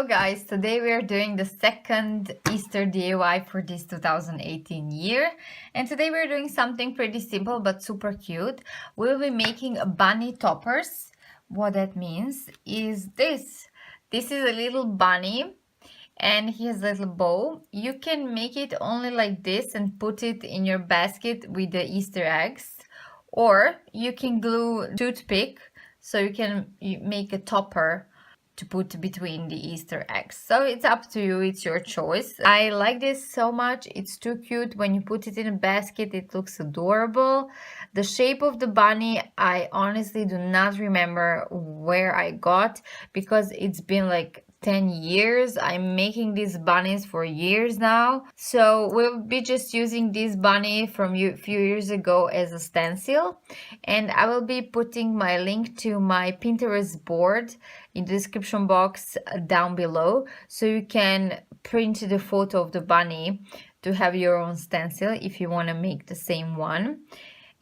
Hello guys, today we are doing the second Easter DIY for this 2018 year, and today we're doing something pretty simple but super cute. We'll be making bunny toppers. What that means is this is a little bunny and he has a little bow. You can make it only like this and put it in your basket with the Easter eggs, or you can glue toothpick so you can make a topper to put between the Easter eggs. So it's up to you, it's your choice. I like this so much, it's too cute. When you put it in a basket, it looks adorable. The shape of the bunny, I honestly do not remember where I got, because it's been like 10 years. I'm making these bunnies for years now. So we'll be just using this bunny from a few years ago as a stencil. And I will be putting my link to my Pinterest board in the description box down below. So you can print the photo of the bunny to have your own stencil if you want to make the same one.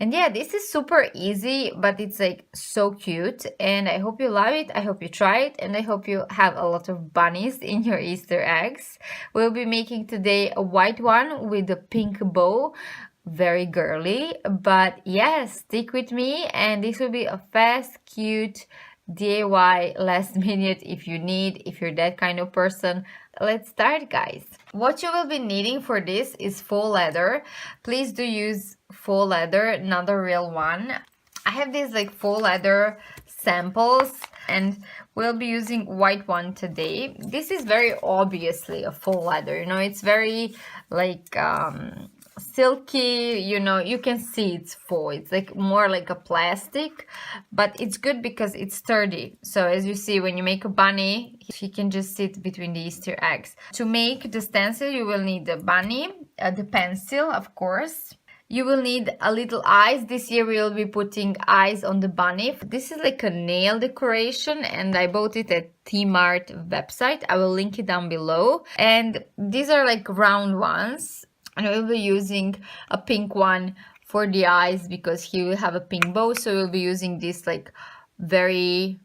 And yeah, this is super easy, but it's like so cute, and I hope you love it. I hope you try it, and I hope you have a lot of bunnies in your Easter eggs. We'll be making today a white one with a pink bow. Very girly, but yes, stick with me, and this will be a fast, cute DIY last minute if you're that kind of person. Let's start, guys. What you will be needing for this is faux leather. Please do use faux leather, not a real one. I have these like faux leather samples, and we'll be using white one today. This is very obviously a faux leather, you know, it's very like silky, you know, you can see it's faux. It's like more like a plastic, but it's good because it's sturdy. So as you see, when you make a bunny, he can just sit between the Easter eggs. To make the stencil, you will need the bunny, the pencil, of course. You will need a little eyes. This year we will be putting eyes on the bunny. This is like a nail decoration, and I bought it at T-Mart website. I will link it down below. And these are like round ones. And we'll be using a pink one for the eyes because he will have a pink bow. So we'll be using this like very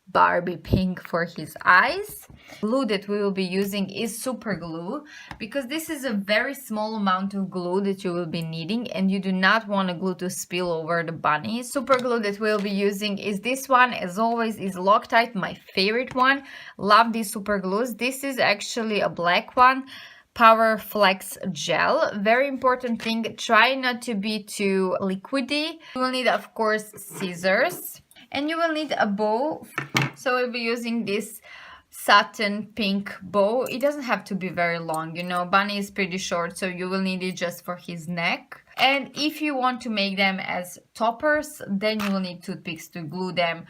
Barbie pink for his eyes. Glue that we will be using is super glue, because this is a very small amount of glue that you will be needing, and you do not want the glue to spill over the bunny. Super glue that we'll be using is this one. As always, is Loctite, my favorite one. Love these super glues. This is actually a black one, Power Flex Gel. Very important thing, try not to be too liquidy. You will need, of course, scissors, and you will need a bow. So we'll be using this satin pink bow. It doesn't have to be very long, you know, bunny is pretty short, so you will need it just for his neck. And if you want to make them as toppers, then you will need toothpicks to glue them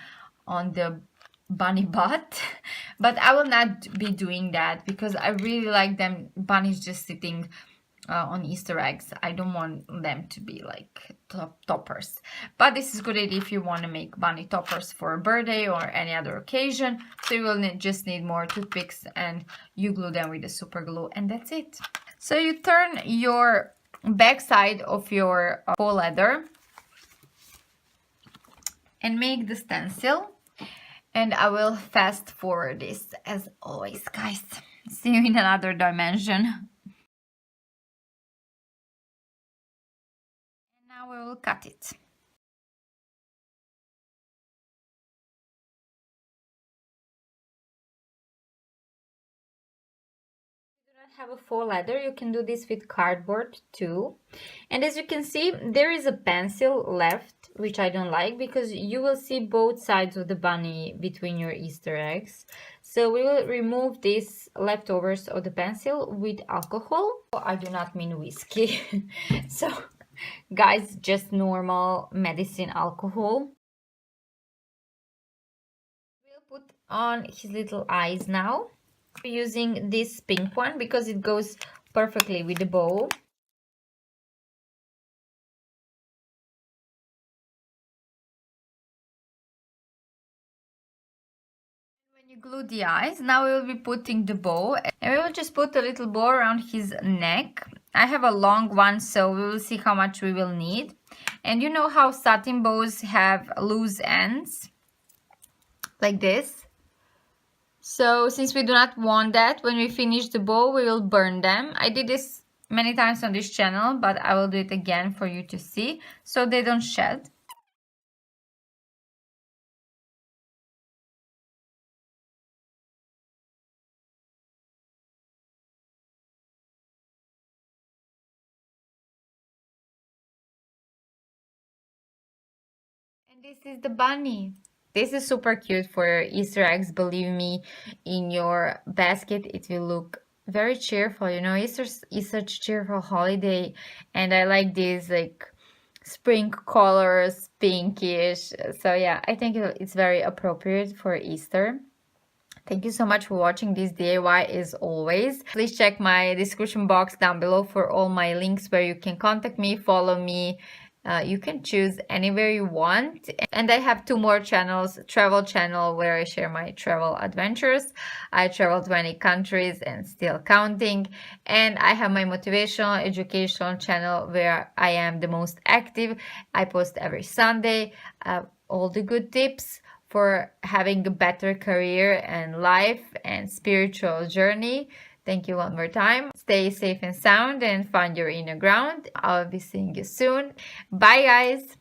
on the bunny butt. But I will not be doing that because I really like them bunnies just sitting on Easter eggs. I don't want them to be like toppers, but this is good if you want to make bunny toppers for a birthday or any other occasion. So you will just need more toothpicks, and you glue them with the super glue, and that's it. So you turn your back side of your faux leather and make the stencil, and I will fast forward this as always, guys. See you in another dimension. Now we will cut it. If you do not have a faux leather, you can do this with cardboard too. And as you can see, there is a pencil left, which I don't like, because you will see both sides of the bunny between your Easter eggs. So we will remove these leftovers of the pencil with alcohol. I do not mean whiskey. So guys, just normal medicine alcohol. We'll put on his little eyes now. We're using this pink one because it goes perfectly with the bow. When you glue the eyes, now we will be putting the bow, and we will just put a little bow around his neck. I have a long one, so we will see how much we will need. And you know how satin bows have loose ends like this? So since we do not want that, when we finish the bow, we will burn them. I did this many times on this channel, but I will do it again for you to see, so they don't shed. And this is the bunny. This is super cute for Easter eggs. Believe me, in your basket it will look very cheerful. You know, Easter is such a cheerful holiday, and I like these like spring colors, pinkish. So yeah, I think it's very appropriate for Easter. Thank you so much for watching this DIY as always. Please check my description box down below for all my links where you can contact me, follow me. You can choose anywhere you want. And I have 2 more channels. Travel channel where I share my travel adventures. I travel 20 countries and still counting. And I have my motivational educational channel where I am the most active. I post every Sunday all the good tips for having a better career and life and spiritual journey. Thank you one more time. Stay safe and sound and find your inner ground. I'll be seeing you soon. Bye, guys.